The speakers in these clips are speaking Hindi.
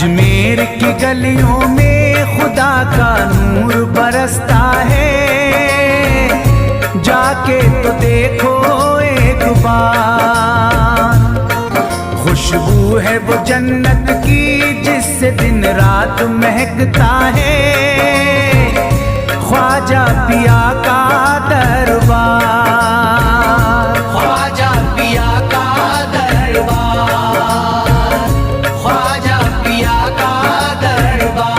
अजमेर की गलियों में खुदा का नूर बरसता है, जाके तो देखो एक बार। खुशबू है वो जन्नत की जिससे दिन रात महकता है, ख्वाजा पिया का दरबार, ख्वाजा पिया का दरबार, ख्वाजा पिया का दरबार।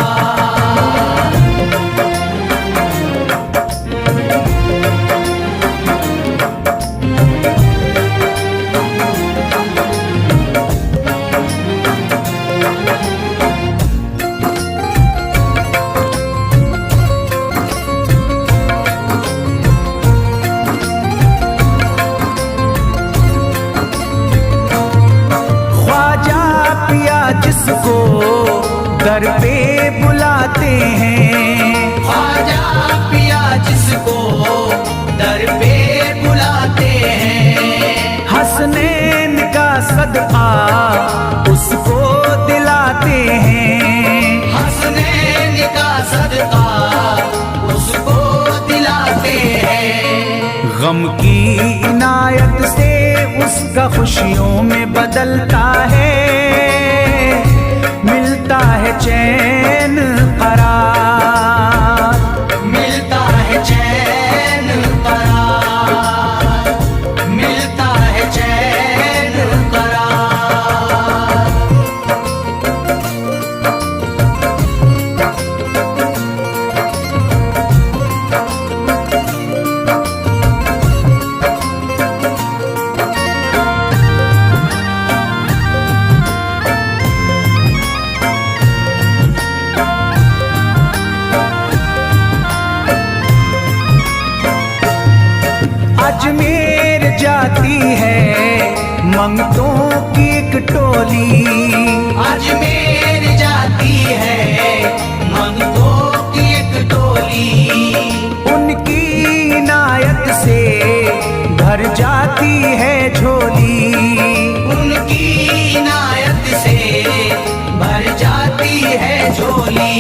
जिसको दर पे बुलाते हैं, ख्वाजा पिया जिसको दर पे बुलाते हैं, हसनैन का सदका उसको दिलाते हैं, हसनैन का सदका उसको दिलाते हैं। गम की इनायत से उसका खुशियों में बदलता है, मिलता है चैन करार, मिलता है चैन करार, मिलता है चैन करार। अजमेर जाती है मंगतों की एक टोली, अजमेर जाती है मंगतों की एक टोली, उनकी इनायत से भर जाती है झोली, उनकी इनायत से भर जाती है झोली।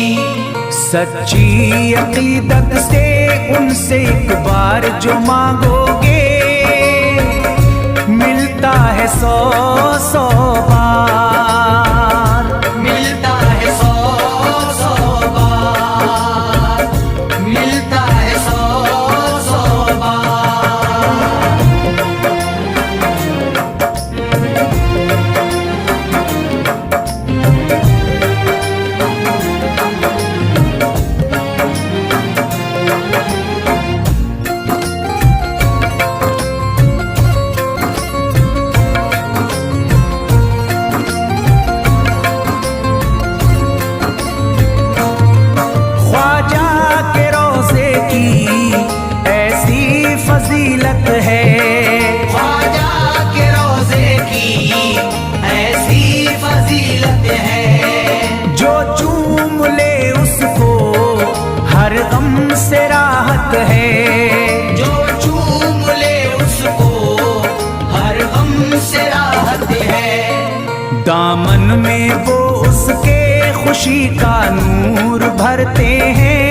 सच्ची अकीदत से उनसे एक बार जो मांगोगे, मिलता है 100 बार, मिलता है 100 बार, मिलता है 100 बार। फजीलत है ख्वाजा के रोज़े की ऐसी फजीलत है, जो चूम ले उसको हर गम से राहत है, जो चूम ले उसको हर गम से राहत है। दामन में वो उसके खुशी का नूर भरते हैं,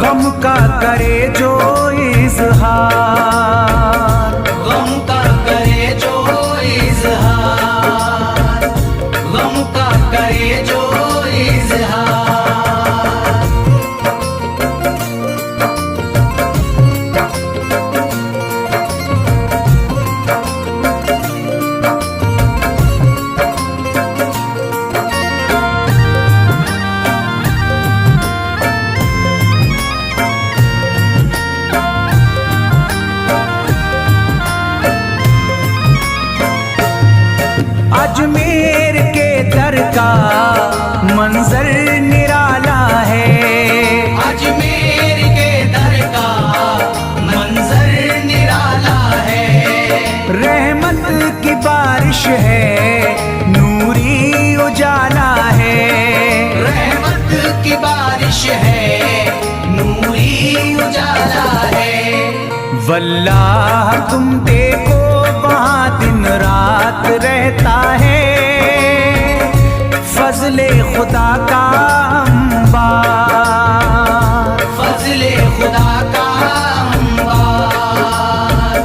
गम का करे जो इज़हार, गम का करे जो इज़हार, गम का करे जो इज़हार। अजमेर के दर का मंजर निराला है, अजमेर के दर का मंजर निराला है। रहमत की बारिश है नूरी उजाला है, रहमत की बारिश है नूरी उजाला है। वल्लाह तुम देखो वहाँ दिन रात रहता है, फजले खुदा का अंबार, फजले खुदा का अंबार,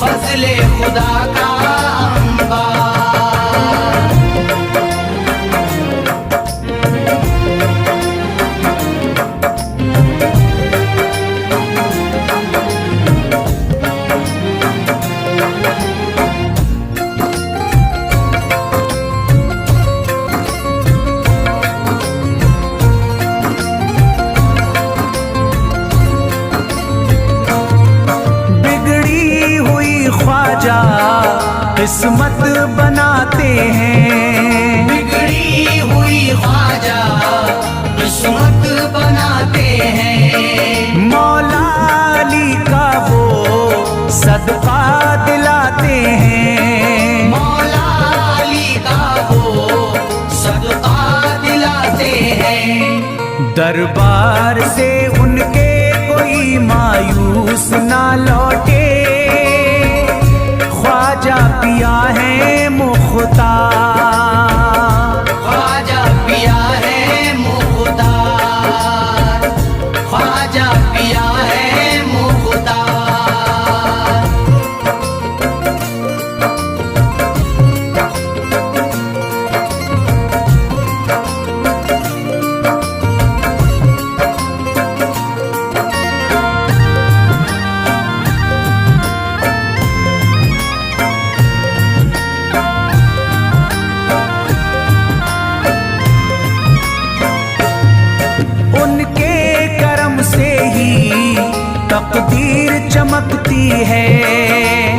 फजले खुदा का अंबार। ख्वाजा किस्मत बनाते हैं, बिगड़ी हुई ख्वाजा किस्मत बनाते हैं। मौला अली का वो सदका दिलाते हैं, मौला अली का वो सदका दिलाते हैं। दरबार से उनके कोई मायूस ना लौटे, ख्वाजा पिया है मुख्तार, ख्वाजा पिया है मुख्तार, ख्वाजा पिया है मुख्तार। तकदीर चमकती है,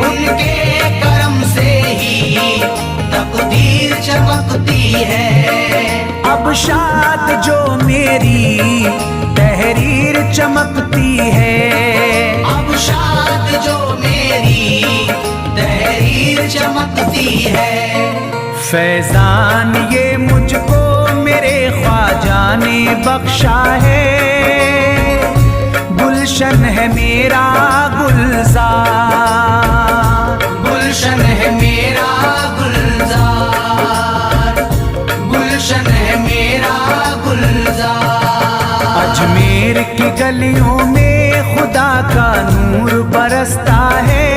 उनके करम से ही तकदीर चमकती है। अब शाद जो मेरी तहरीर चमकती है, अब शाद जो मेरी तहरीर चमकती है। फैजान ये मुझको मेरे ख्वाजा ने बख्शा है, गुलशन है मेरा गुलजार, गुलशन है मेरा गुलजार, गुलशन है मेरा गुलजार। अजमेर की गलियों में खुदा का नूर बरसता है,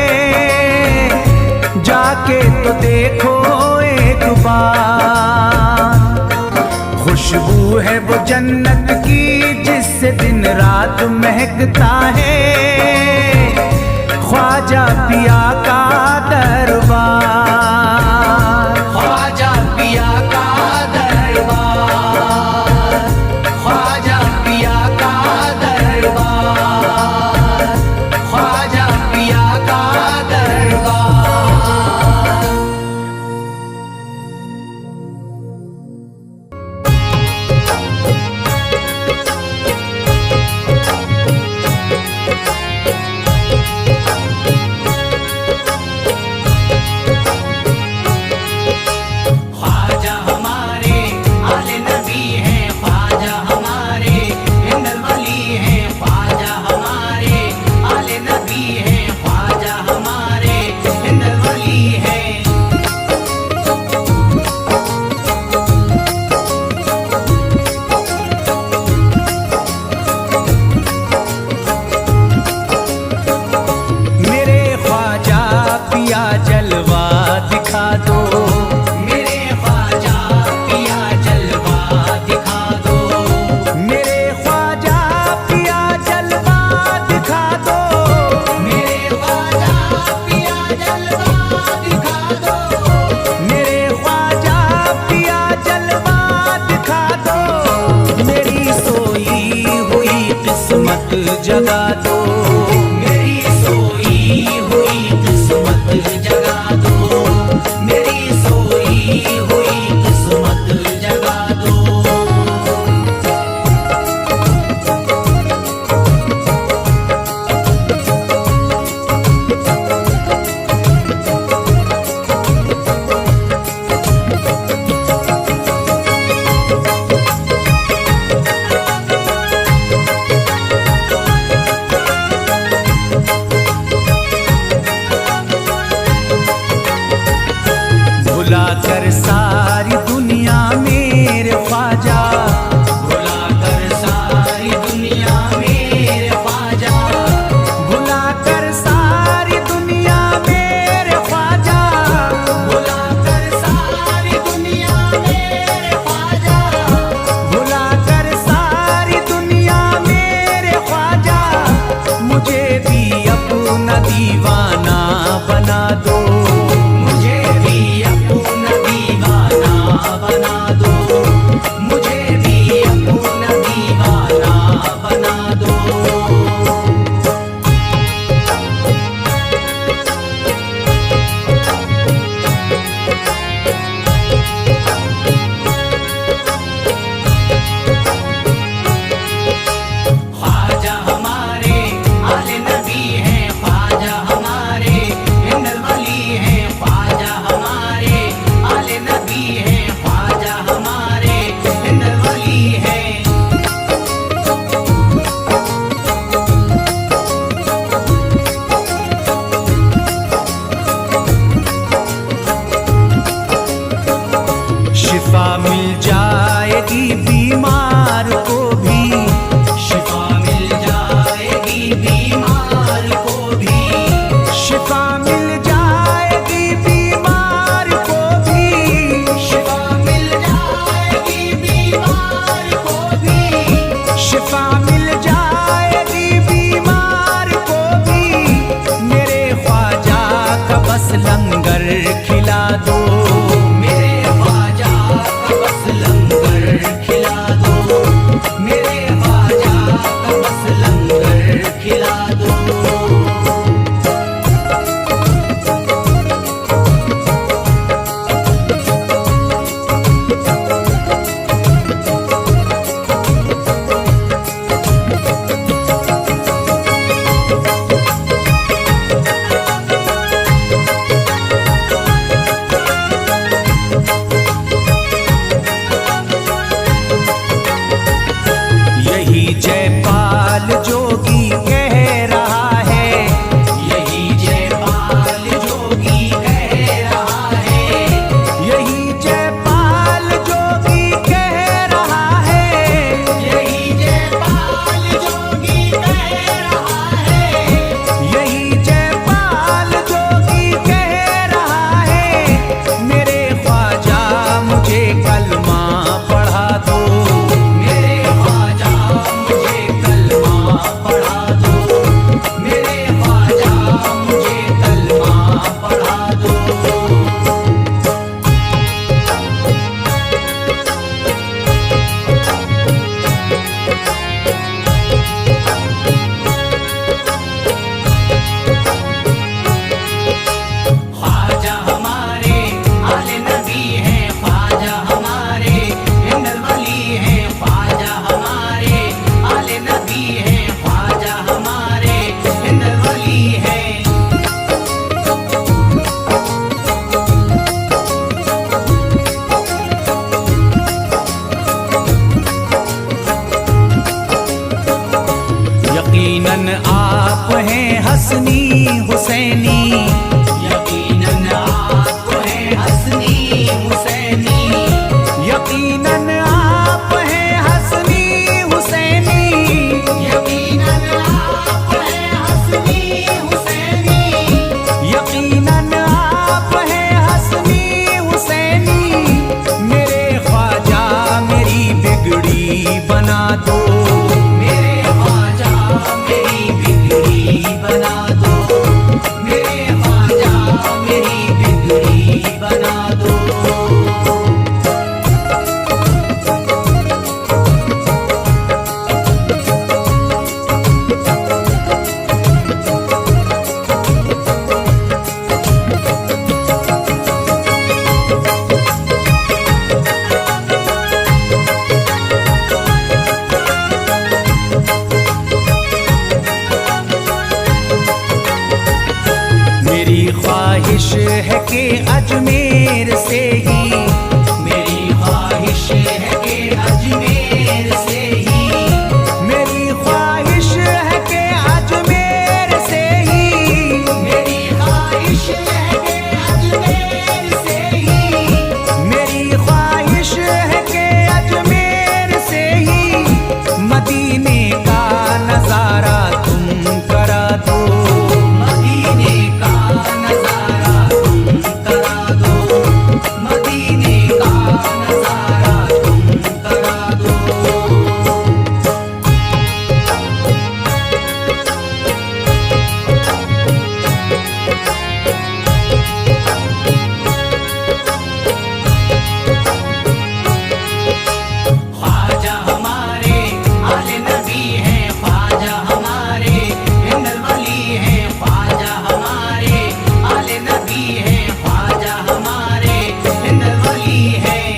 जाके तो देखो एक बार। खुशबू है वो जन्नत की जिससे दिन रात महकता है, ख्वाजा पिया का दरबार, ख्वाजा पिया का दरबार, ख्वाजा पिया का दरबार, ख्वाजा पिया का दरबार। जगा दो, मेरी सोई हुई किस्मत जगा दो, मेरी सोई हुई किस्मत जगा दो। यकीनन आप हैं हसनी हुसैनी, यकीनन आप हैं हसनी हुसैनी, यकीनन आप हैं हसनी हुसैनी, यकीनन आप हैं हसनी हुसैनी, यकीनन आप हैं हसनी हुसैनी। मेरे ख्वाजा मेरी बिगड़ी बना दो, मेरे ख्वाजा मेरी बिगड़ी बना दो, मेरे ख्वाजा मेरी बिगड़ी बना दो। मेरी ख्वाहिश है कि अजमेर से ही, मेरी ख्वाहिश है कि अजमेर से ही, मेरी ख्वाहिश है कि अजमेर से ही, मेरी ख्वाहिश है कि अजमेर से ही, मेरी ख्वाहिश है कि अजमेर से ही मदीने का नजारा तुम करा दो, मदीने का नजारा तुम करा दो, मदीने का नजारा तुम करा दो। ख्वाजा हमारे आले नबी हैं, ख्वाजा हमारे हिंदल वली हैं, ख्वाजा हमारे आले नबी हैं, ख्वाजा हमारे हिंदल वली हैं।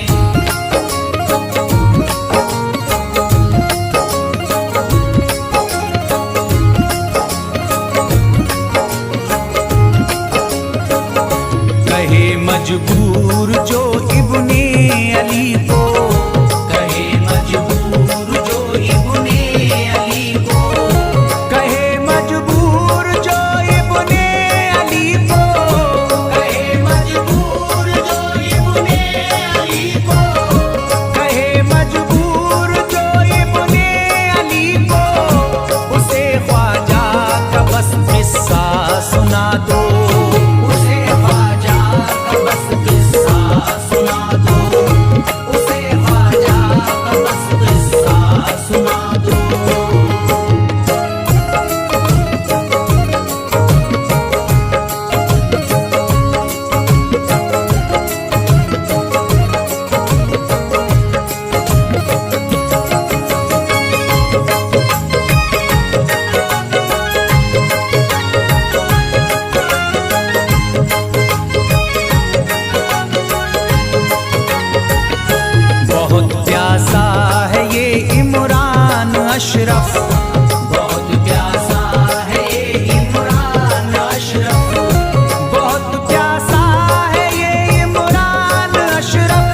कहे मजबूर जो इब्ने अली को, कहे मजबूर जो इब्ने अली को, कहे मजबूर जो इब्ने अली को, कहे मजबूर जो इब्ने अली को, कहे मजबूर जो इब्ने अली को, उसे ख्वाजा का बस किस्सा सुना दो, उसे ख्वाजा का बस किस्सा सुना दो, उसे ख्वाजा का बस किस्सा सुना दो। बहुत प्यासा है ये इमरान अशरफ, बहुत प्यासा है ये इमरान अशरफ, बहुत प्यासा है ये इमरान अशरफ,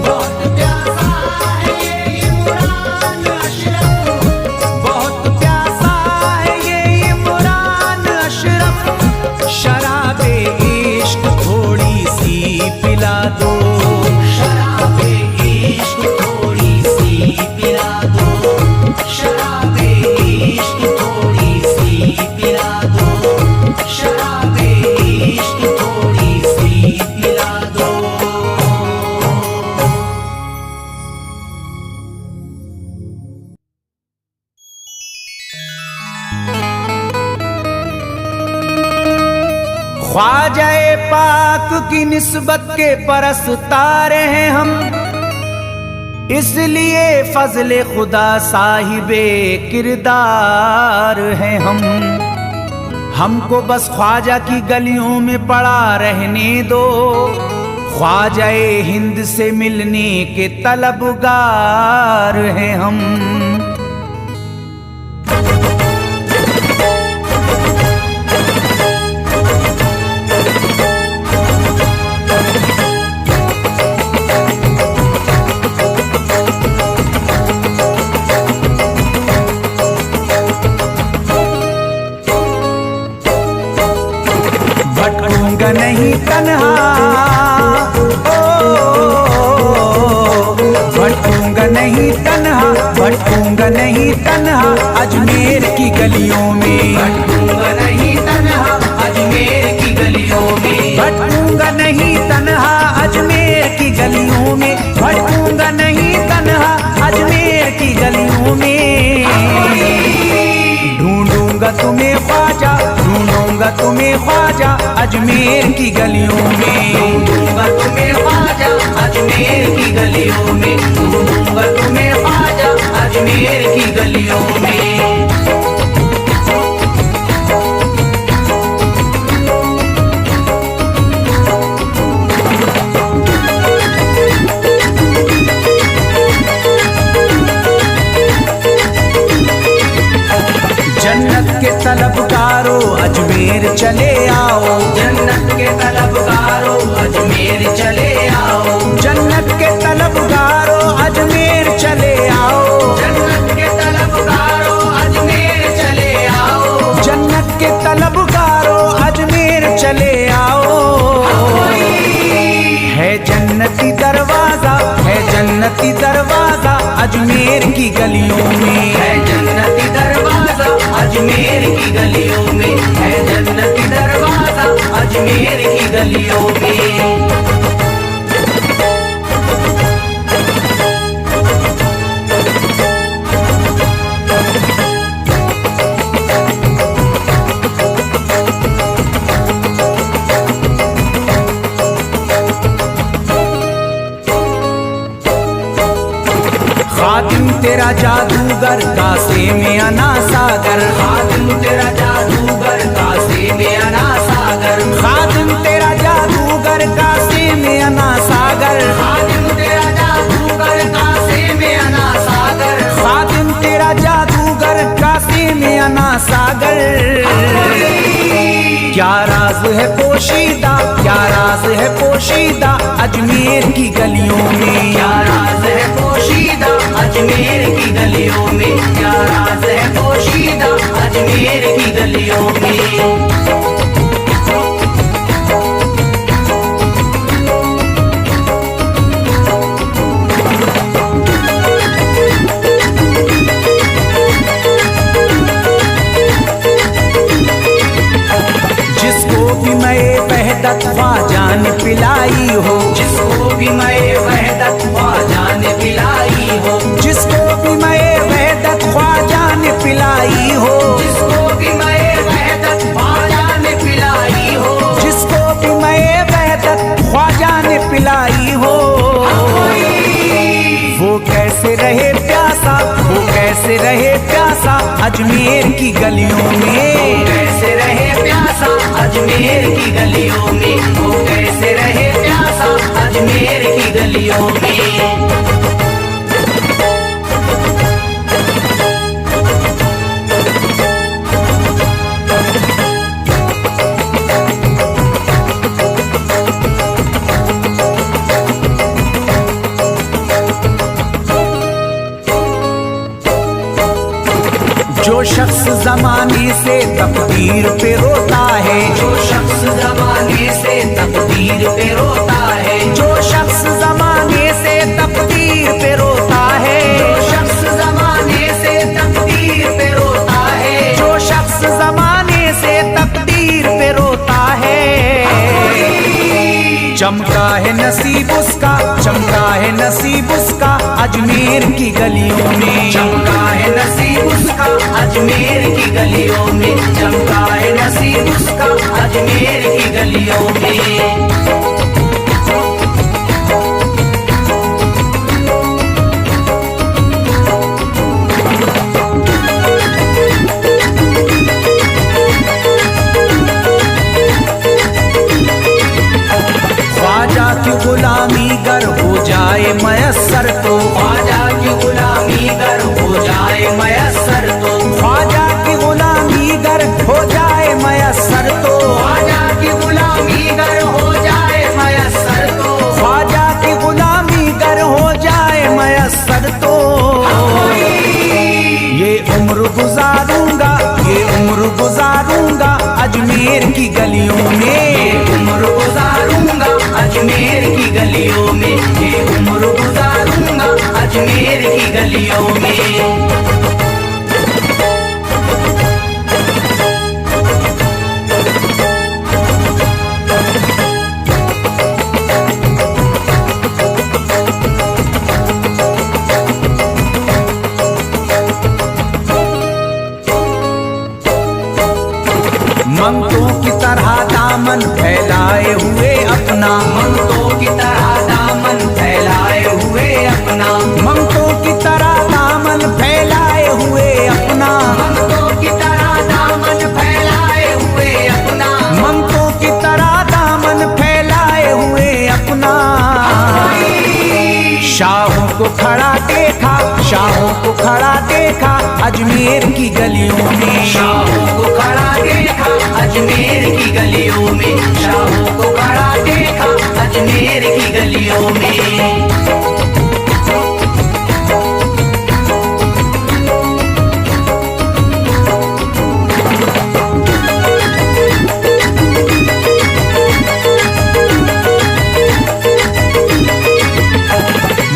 बहुत प्यासा है ये इमरान अशरफ, बहुत प्यासा है ये इमरान अशरफ। शराबे इश्क थोड़ी सी पिला दो, शराबे इश्क थोड़ी सी पिला दो, शराबे इश्क थोड़ी सी पिला दो, शराबे इश्क थोड़ी सी पिला दो। ख्वाजाए पाक की निस्बत के परस्तार हैं हम, इसलिए फजले खुदा साहिबे किरदार हैं हम। हमको बस ख्वाजा की गलियों में पड़ा रहने दो, ख्वाजाए हिंद से मिलने के तलबगार हैं हम। नहीं तन्हा, भटकूंगा नहीं तन्हा, भटकूंगा नहीं तन्हा अजमेर की गलियों में, भटकूंगा नहीं तन्हा अजमेर की गलियों में, भटकूंगा नहीं तन्हा अजमेर की गलियों में, भटकूंगा नहीं तन्हा अजमेर की गलियों में। ढूंढूंगा तुम्हें ख्वाजा, ढूंढूंगा तुम्हें ख्वाजा अजमेर की गलियों में, ढूंढूंगा तुम्हें ख्वाजा अजमेर की गलियों में, ढूंढूंगा तुम्हें ख्वाजा अजमेर की गलियों में। जन्नत के तलबगारों अजमेर चले आओ, जन्नत के तलबगारों अजमेर चले आओ, जन्नत के तलबगारों अजमेर चले आओ, जन्नत के तलबगारों अजमेर चले आओ, जन्नत के तलबगारों अजमेर चले आओ। है जन्नती दरवाजा, है जन्नती दरवाजा अजमेर की गलियों में, है जन्नती दरवाजा अजमेर की गलियों में, है जन्नती दरवाजा अजमेर की गलियों में। खातिम तेरा जादूगर कासे में अना सागर, खातिम तेरा जादूगर कासे में अना सागर, खातिम तेरा जादूगर कासे में अना सागर, खातिम तेरा जादूगर कासे में अना सागर, खातिम तेरा जादूगर कासे में अना सागर। क्या राज है पोशीदा, क्या राज है पोशीदा अजमेर की गलियों में, क्या राज है पोशीदा अजमेर की गलियों में, क्या राज है पोशीदा अजमेर की गलियों में। जिसको भी मैं वहदत ख्वाजा ने पिलाई हो, जिसको भी मैं वहदत ख्वाजा ने पिलाई हो, जिसको भी मैं वहदत ख्वाजा ने पिलाई हो, जिसको भी मैं वहदत ख्वाजा ने पिलाई हो, जिसको भी मैं वहदत ख्वाजा ने पिलाई हो। वो कैसे रहे प्यासा, वो कैसे रहे प्यासा अजमेर की गलियों में, कैसे रहे प्यासा अजमेर की गलियों में, वो कैसे रहे प्यासा अजमेर की गलियों में। जो शख्स जमाने से तकदीर पे रोता है, जो शख्स जमाने से तकदीर पे रोता है, जो शख्स जमाने से तकदीर पे रोता है, जो शख्स जमाने से तकदीर पे रोता है, जो शख्स जमाने से तकदीर पे रोता है। चमका है नसीब उसका, चमका है नसीब उसका अजमेर की गलियों में, चमका है नसीब उसका अजमेर की गलियों में, चमका है नसीब उसका अजमेर की गलियों में। ख्वाजा की गुलामी गर हो जाए मयस्सर तो, ख्वाजा की गुलामी गर हो जाए मयस्सर तो, ख्वाजा की गुलामी गर हो जाए मयस्सर तो, ख्वाजा की गुलामी गर हो जाए मयस्सर तो, ख्वाजा की गुलामी गर हो जाए मयस्सर तो। ये उम्र गुजारूंगा, ये उम्र गुजारूंगा अजमेर की गलियों में, उम्र गुजार मंगतों की तरह दामन फैलाए हुए अपना, मंगतों की तरह दामन फैलाए हुए अपना, मंगतों की तरह दामन फैलाए हुए अपना, मंगतों की तरह दामन फैलाए हुए अपना, मंगतों की तरह दामन फैलाए हुए अपना। शाहों को खड़ा देखा, शाहों को खड़ा देखा अजमेर की गलियों में, शाहों को खड़ा देखा अजमेर की गलियों में, शाहों को खड़ा देखा अजमेर की गलियों में।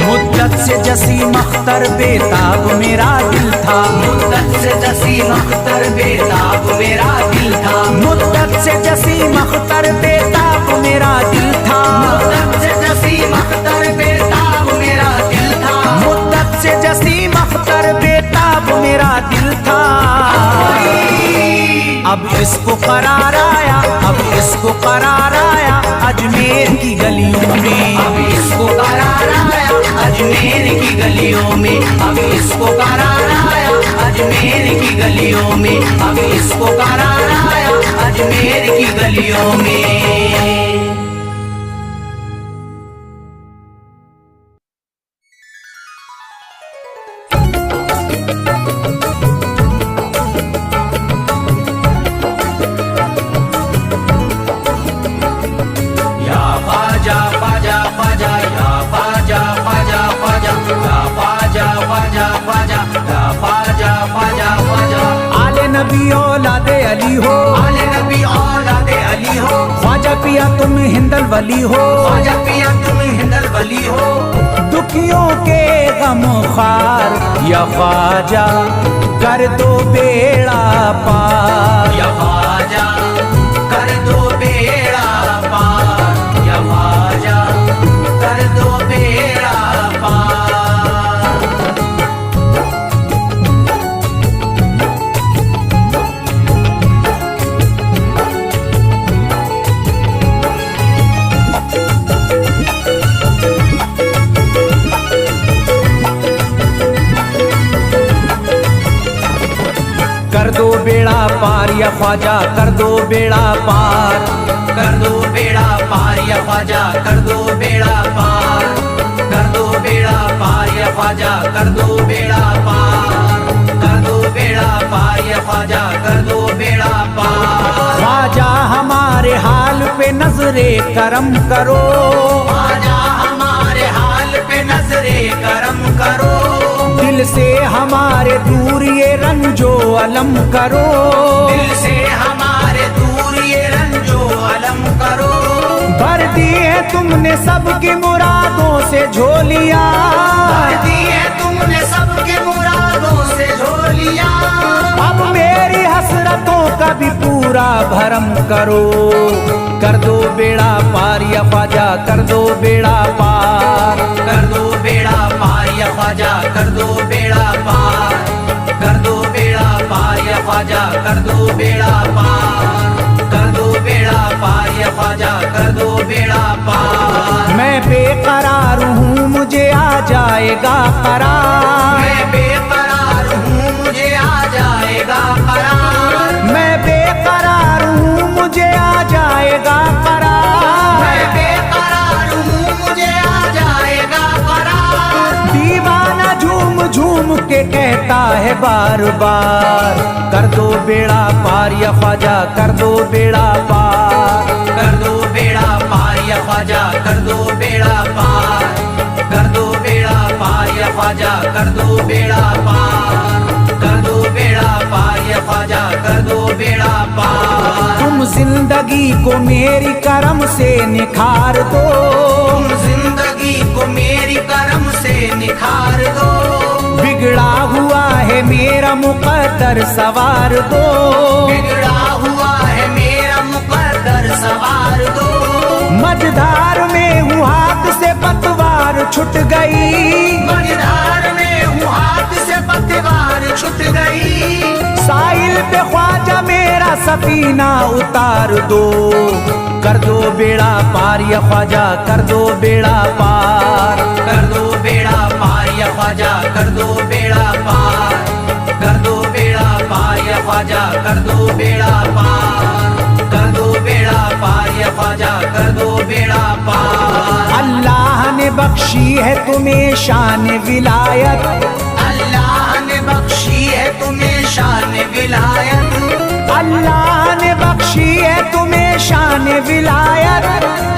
मुद्दत से जसीम अख्तर बेताब मेरा दिल था, मुद्दत से जसीम अख्तर बेताब मेरा दिल था, मुद्दत से जसीम अख्तर बेताब मेरा दिल था, मुद्दत से जसीम अख्तर बेताब मेरा दिल था, मुद्दत से जसीम अख्तर बेताब मेरा दिल था। अब इसको करार आया, अब इसको करार आया अजमेर की गलियों में, अब इसको करार आया अजमेर की गलियों में, अब इसको करार आया अजमेर की गलियों में, अब इसको करार आया अजमेर की गलियों में। नबी औलादे अली हो, आले नबी औलादे अली हो, ख्वाजा पिया तुम हिंदल वली हो, ख्वाजा पिया तुम हिंदल वली हो, दुखियों के गम खार या ख्वाजा कर दो बेड़ा पार, या ख्वाजा कर दो बेड़ा पार, या ख्वाजा कर दो बेड़ा पार। कर दो बेड़ा पार या ख्वाजा कर दो बेड़ा पार, कर दो बेड़ा पार या ख्वाजा कर दो बेड़ा पार, कर दो बेड़ा पार या ख्वाजा कर दो बेड़ा पार, कर दो बेड़ा पार या ख्वाजा कर दो बेड़ा पार। ख्वाजा हमारे हाल पे नजरे करम करो, ख्वाजा हमारे हाल पे नजरे करम करो, दिल से हमारे दूर ये रंजो अलम करो, दिल से हमारे दूर ये रंजो अलम करो। भर दी है तुमने सबकी मुरादों से झोलियां, भर दी है तुमने सबके मुरादों से झोलियां, अब मेरी हसरतों का भी पूरा भरम करो। कर दो बेड़ा पार या ख्वाजा कर दो बेड़ा पार, कर दो बेड़ा पार या ख्वाजा कर दो बेड़ा पार, कर दो बेड़ा पार या ख्वाजा कर दो बेड़ा पार, कर दो बेड़ा पार या ख्वाजा कर दो बेड़ा पार। मैं बेकरार हूँ मुझे आ जाएगा करार, मैं बेकरार हूँ मुझे आ जाएगा करार, मैं बेकरार हूँ मुझे आ जाएगा करार, मैं बेकरार हूँ मुझे आ जाएगा करार। दीवाना झूम झूम के कहता है बार बार, कर दो बेड़ा पार या ख्वाजा कर दो बेड़ा पार, कर दो बेड़ा पार या ख्वाजा कर दो बेड़ा पार, कर दो बेड़ा पार या ख्वाजा कर दो बेड़ा पार, कर दो बेड़ा पार या ख्वाजा कर दो बेड़ा पार। तुम जिंदगी को मेरी करम से निखार दो, तुम जिंदगी को मेरी करम से निखार दो, बिगड़ा हुआ है मेरा मुकद्दर सवार दो, बिगड़ा हुआ है मेरा मुकद्दर सवार दो। मझधार में हूँ हाथ से पतवार छूट गई, मझधार में हूँ हाथ से पतवार छूट गई, साहिल पे ख्वाजा मेरा सफीना उतार दो, कर दो बेड़ा पार या ख्वाजा, कर दो बेड़ा पार, कर दो बेड़ा पार या ख्वाजा, कर दो बेड़ा पार, कर दो बेड़ा पार या ख्वाजा, कर दो बेड़ा पार, कर दो बेड़ा पार या ख्वाजा, कर दो बेड़ा पार। अल्लाह ने बख्शी है तुम्हें शान विलायत, अल्लाह ने बख्शी है तुम्हें शान विलायत, अल्लाह ने बख्शी है तुम्हें शान विलायत,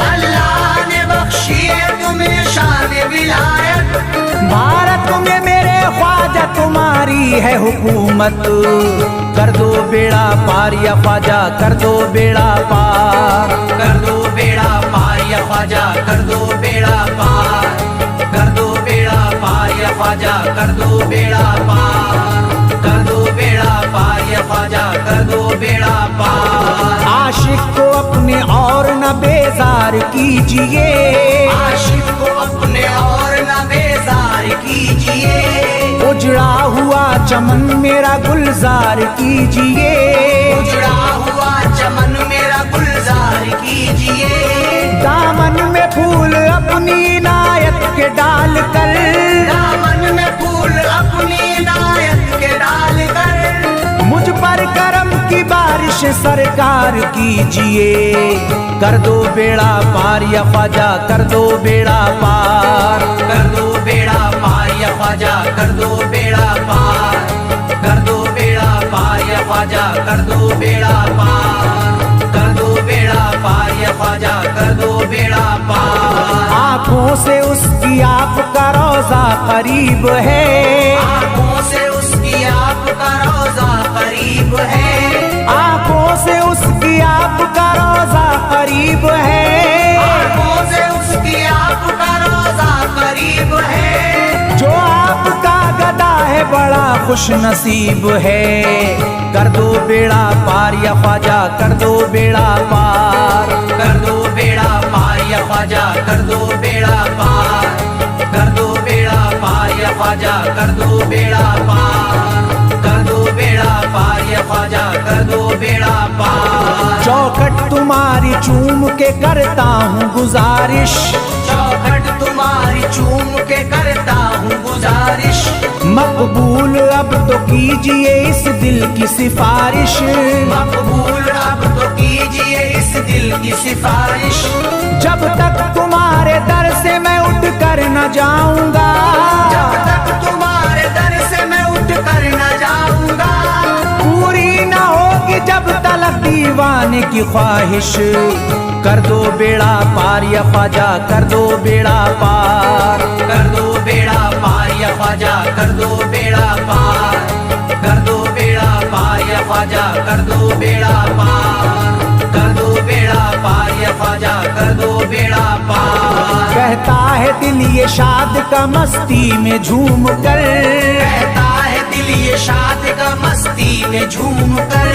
अल्लाह ने बख्शी है तुम्हें शान विलायत। भारत में मेरे ख्वाजा तुम्हारी है हुकूमत, कर दो बेड़ा पार या ख्वाजा, कर दो बेड़ा पार, कर दो बेड़ा पार या ख्वाजा, कर दो बेड़ा पार, कर दो बेड़ा पार या ख्वाजा, कर दो बेड़ा पार, कर दो बेड़ा पार या ख्वाजा, कर दो बेड़ा पार। आशिक को अपने और न बेजार कीजिए, आशिक को अपने और न बेजार कीजिए, उजड़ा हुआ चमन मेरा गुलजार कीजिए, उजड़ा हुआ चमन मेरा गुलजार कीजिए, दामन में फूल अपनी इनायत के डाल कर, दामन में फूल अपनी इनायत के डाल कर, मुझ पर करम की बारिश सरकार कीजिए, कर दो बेड़ा पार या ख्वाजा, कर दो बेड़ा पार, कर दो बेड़ा पार या ख्वाजा, कर दो बेड़ा पार, कर दो बेड़ा पार या ख्वाजा, कर दो बेड़ा पार, कर दो बेड़ा पार या ख्वाजा, कर दो बेड़ा पार। आँखों से उसकी आपका रोजा करीब है, आँखों से उसकी आपका रोजा करीब है, आँखों से उसकी आपका रोजा करीब है, आँखों से उसकी आपका रोजा करीब है, जो आपका गदा है बड़ा खुश नसीब है, कर दो बेड़ा पार या ख्वाजा, कर दो बेड़ा पार, कर दो बेड़ा पार या ख्वाजा, कर दो बेड़ा पार, कर दो बेड़ा पार या ख्वाजा, कर दो बेड़ा पार, कर दो बेड़ा पार या ख्वाजा, कर दो बेड़ा पार। चौखट तुम्हारी चूम के करता हूँ गुजारिश, चौखट तुम्हारी चूम के करता हूँ गुजारिश, मकबूल अब तो कीजिए इस दिल की सिफारिश, मकबूल अब तो कीजिए इस दिल की सिफारिश, जब तक तुम्हारे दर से मैं उठ कर न जाऊंगा, जब तक तुम्हारे दर से मैं उठ कर न जाऊंगा, पूरी न होगी जब तलक दीवाने की ख्वाहिश, कर दो बेड़ा पार या ख्वाजा, कर दो बेड़ा पार, कर दो बेड़ा पार या ख्वाजा, कर दो बेड़ा पार, कर दो बेड़ा पार या ख्वाजा, कर दो बेड़ा पार, कर दो बेड़ा पार या ख्वाजा, कर दो बेड़ा पार। कहता है दिल ये शाद का मस्ती में झूम कर, कहता है दिल ये शाद का मस्ती में झूम कर,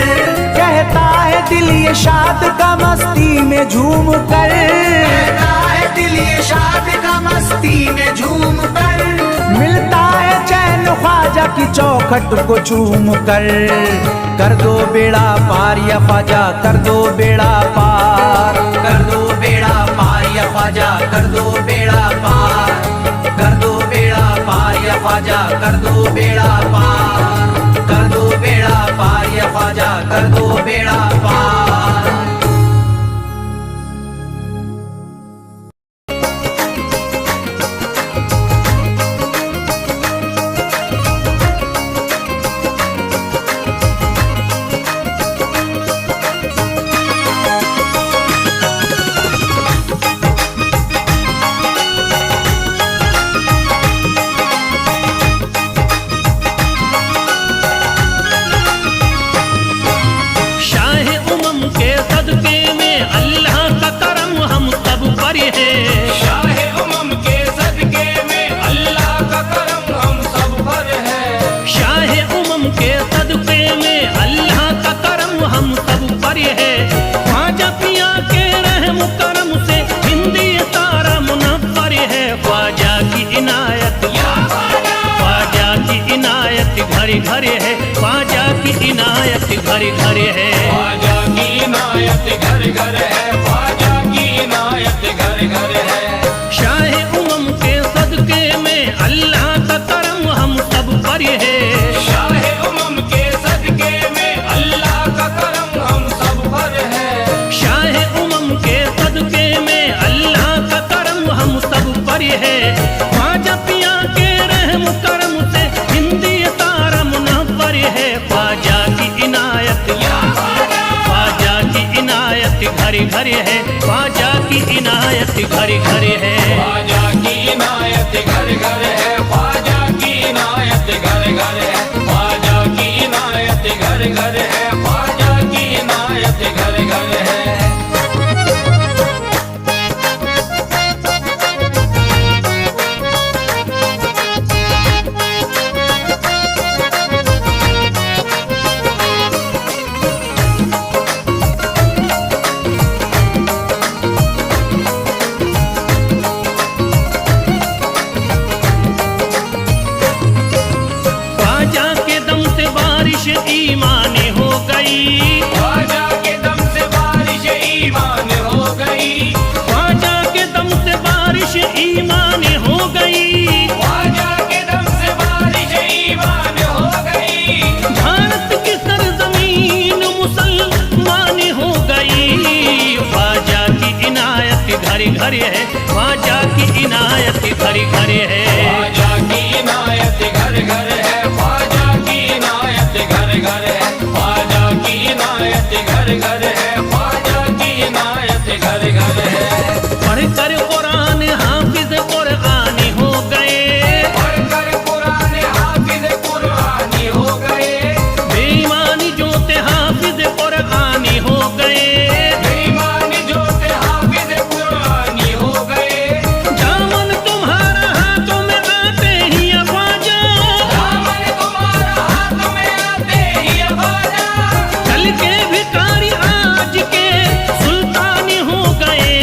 कहता है दिल ये शाद का मस्ती में झूम कर, कहता है दिल ये शाद का मस्ती में झूम कर, मिलता है चैन ख्वाजा की चौखट को चूम कर दो बेड़ा पार या ख्वाजा, कर दो बेड़ा पार, कर दो बेड़ा पार या ख्वाजा, कर दो बेड़ा पार, कर दो बेड़ा पार या ख्वाजा, कर दो बेड़ा पार, कर दो बेड़ा पार या ख्वाजा, कर दो बेड़ा पार। घर है ख्वाजा की इनायत घर घर है। ख्वाजा की इनायत घर घर है, ख्वाजा की इनायत घर घर है। शाह उमम के सदके में अल्लाह का करम हम सब पर है। शाह उमम के सदके में अल्लाह का करम हम सब पर है। शाह उमम के सदके में अल्लाह का करम हम सब पर है। ख्वाजा पिया के रहम करम से हिंदी तारा मुनव्वर है। ख्वाजा की इनायत, ख्वाजा की इनायत घर घर है, ख्वाजा की इनायत घर घर है। ख्वाजा की इनायत घर घर है, ख्वाजा की इनायत घर घर है। ख्वाजा की इनायत घर घर है, ख्वाजा की इनायत घर घर है। ख्वाजा के दम से बारिश ईमान हो गई। ख्वाजा के दम से बारिश ईमान हो गई। ख्वाजा के दम से बारिश ईमान हो गई। ख्वाजा के दम से बारिश ईमान हो गई। भारत की सरजमीन मुसलमान हो गई। ख्वाजा की इनायत घर घर है, ख्वाजा की इनायत घर घर है। ख्वाजा की इनायत घर घर है, ख्वाजा की इनायत घर घर है। ख्वाजा की इनायत घर घर है, ख्वाजा की इनायत घर घर है। पढ़कर कुरान हाफिज कुरानी हो गए। पढ़कर कुरान हाफिज कुरानी हो गए। बेईमानी जोते हाफिज कुरानी हो गए। बेईमानी जोते हाफिज कुरानी हो गए। दामन तुम्हारा हाथों में आते ही ख्वाजा, दामन तुम्हारा हाथ में आते ही ख्वाजा। कल के भिखारी आज के सुल्तानी हो गए।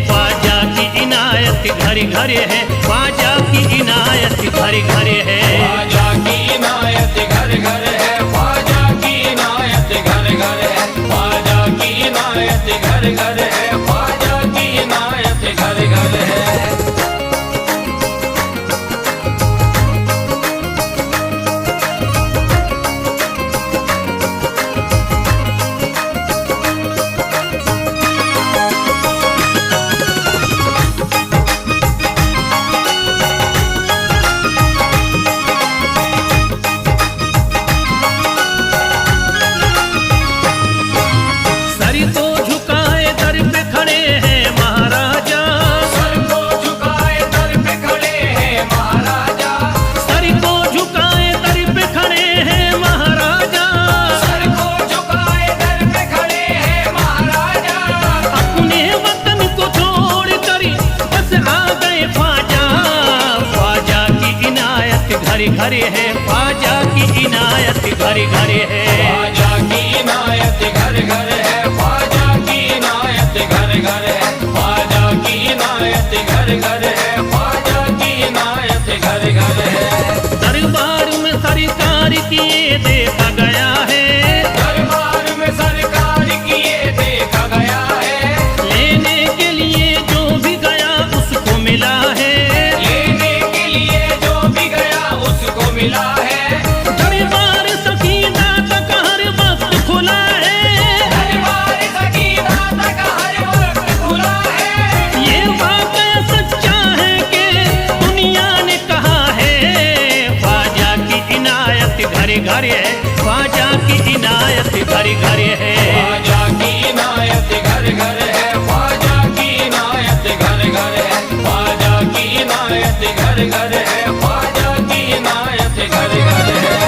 ख्वाजा की इनायत घर घर है, ख्वाजा की इनायत घर घर है। ख्वाजा की इनायत घर घर है, ख्वाजा की इनायत घर घर है। ख्वाजा की इनायत घर घर है, ख्वाजा की इनायत घर घर है। सर को झुकाए दर पे खड़े हैं महाराजा। सर को झुकाए दर पे खड़े हैं महाराजा। सर को झुकाए दर पे खड़े हैं महाराजा। सर को झुकाए दर पे खड़े हैं महाराजा। अपने वतन को छोड़ कर बस आ गए ख्वाजा। ख्वाजा की इनायत घर घर है, ख्वाजा की इनायत घर घर है। ख्वाजा की इनायत घर घर है, ख्वाजा की इनायत घर घर है। ख्वाजा की इनायत घर घर है, ख्वाजा की इनायत घर घर है। दरबार में सरकार किए देखा गया है। दरबार में सरकार किए देखा गया है। लेने के लिए जो भी गया उसको मिला है। लेने के लिए जो भी गया उसको मिला है। दरबार सकीना तक हर वक्त खुला है। दरबार सकीना तक हर वक्त खुला है। ये वाकया सच्चा है कि दुनिया ने कहा है। ख्वाजा की इनायत घर घर है, ख्वाजा की इनायत घर घर है। ख्वाजा की इनायत घर घर है, ख्वाजा की इनायत घर घर है। ख्वाजा की इनायत घर घर है, ख्वाजा की इनायत घर घर है।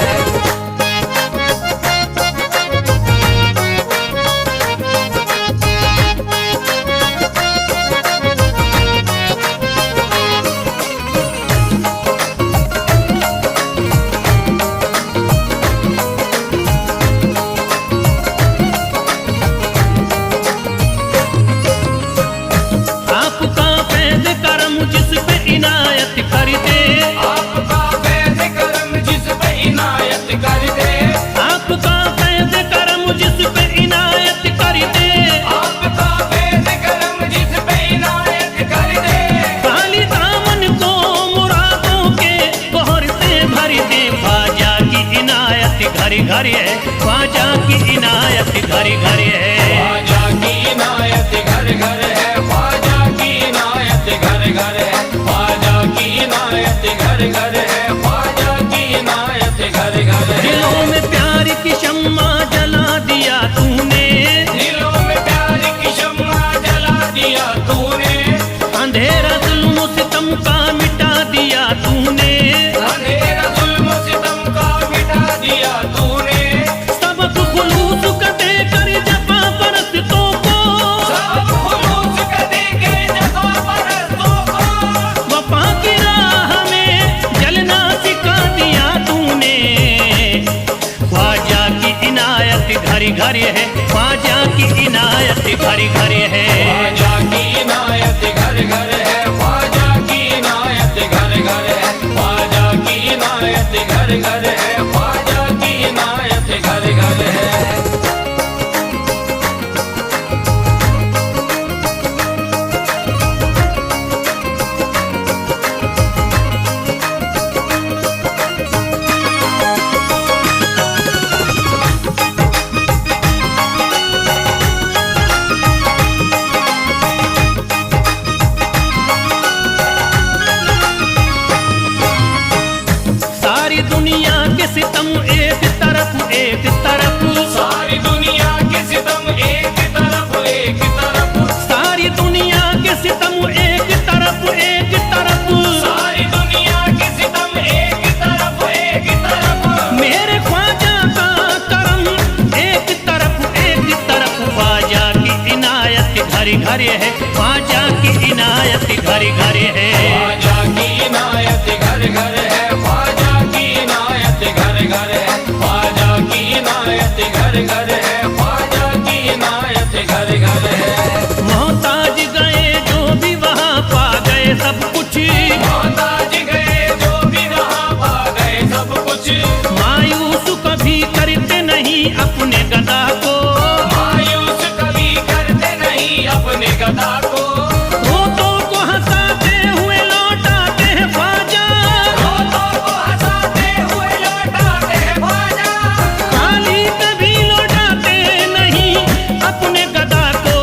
ख्वाजा की इनायत घर घर है। ख्वाजा की इनायत घर घर है, ख्वाजा की इनायत घर घर है, ख्वाजा की इनायत घर घर है, ख्वाजा की इनायत घर घर है। दिलों में प्यार की शम्मा जला दिया तूने, दिलों में प्यार की शम्मा जला दिया तूने, अंधेरा जुल्म सितम का मिटा दिया तूने, अंधेरा जुल्म सितम का मिटा दिया तूने, सबक खुलूस का देकर जफा परस्तों को, सब खुलूस का देके जफा परस्तों को, वफा की राह में जलना सिखा दिया तूने। ख्वाजा की इनायत घर घर है, ख्वाजा की इनायत घर घर है। ख्वाजा की इनायत घर घर है, ख्वाजा की इनायत घर घर है, ख्वाजा की इनायत घर घर है, ख्वाजा की इनायत घर घर है। सारी दुनिया के सितम एक तरफ एक तरफ, सारी दुनिया के सितम एक तरफ एक तरफ, सारी दुनिया के सितम एक तरफ एक तरफ, सारी दुनिया के सितम एक तरफ एक तरफ, मेरे ख्वाजा का करम एक तरफ एक तरफ। ख्वाजा की इनायत घर घर है, ख्वाजा की इनायत घर घर है। ख्वाजा की इनायत घर घर है, ख्वाजा की इनायत घर घर है, ख्वाजा की इनायत घर घर है, ख्वाजा की इनायत घर घर है। मोहताज गए जो भी वहाँ पा गए सब कुछ, मोहताज गए जो भी वहाँ पा गए सब कुछ, मायूस कभी करते नहीं अपने गदा को, मायूस कभी करते नहीं अपने गदा को, रोतों को हंसाते हुए लौटाते हैं ख्वाजा, रोतों को हंसाते हुए लौटाते हैं ख्वाजा, खाली कभी लौटाते नहीं अपने गदा को।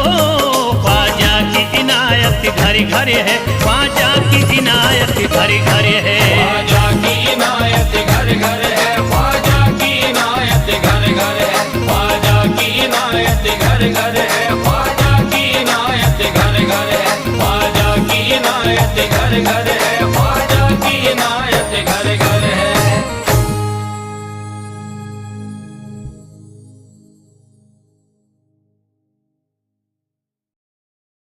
ख्वाजा की इनायत घर घर है, ख्वाजा की इनायत घर घर है। ख्वाजा की इनायत घर घर है, ख्वाजा की इनायत घर घर है, ख्वाजा की इनायत घर घर है, ख्वाजा की इनायत घर घर है, ख्वाजा की इनायत घर घर है।